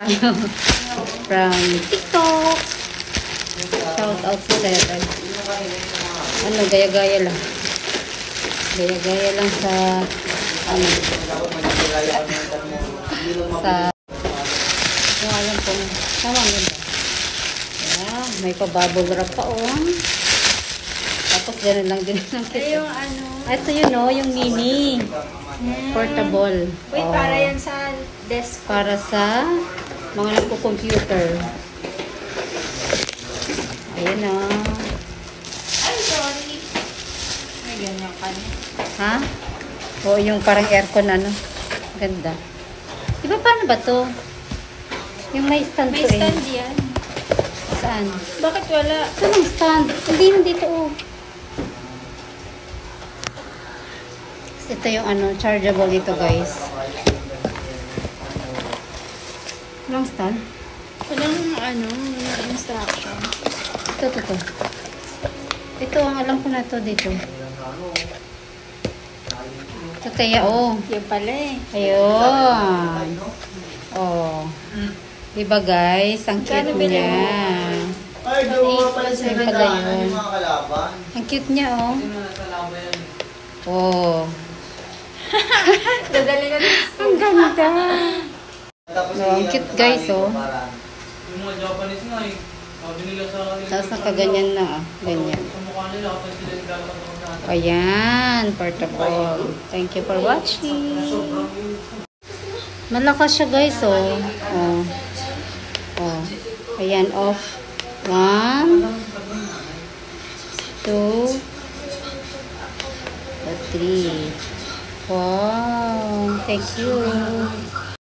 From TikTok. Shout out sa Sir. Ano, gaya-gaya lang. Gaya-gaya lang sa ano. Sa kung alam kung tama mo ba? Yeah, may pa-bubble wrap pa tapos gano'n lang din ang ay yung ano ito yun yung mini portable. Wait, para yan sa desk. Para sa mga nagko-computer. Ayan Ay, sorry. May ganyan ka na. Ha? O yung parang aircon ganda. Diba paano ba to? Yung may stand May to stand yan. Saan? Bakit wala? Saan ang stand? Hindi dito Ito yung chargeable dito guys. Walang stand? Walang instruction. Ito. Ito ang alam ko na to dito. Ito kaya Yan pala eh. Ayun. Diba guys? Ang cute niya. Ay, gawa pala sa Yan pala yun. mga kalaban. Ang cute niya Dadali na din. Ang ganda. Ang cute guys Yung mga Japanese nga sabi nila sa kanila. Tapos nakaganyan na ganyan. Sa mukha nila kapag sila naglalakad natin. Ayan, portable. Thank you for watching. Malakas siya guys Ayan, off. 1 2 3. Wow, thank you.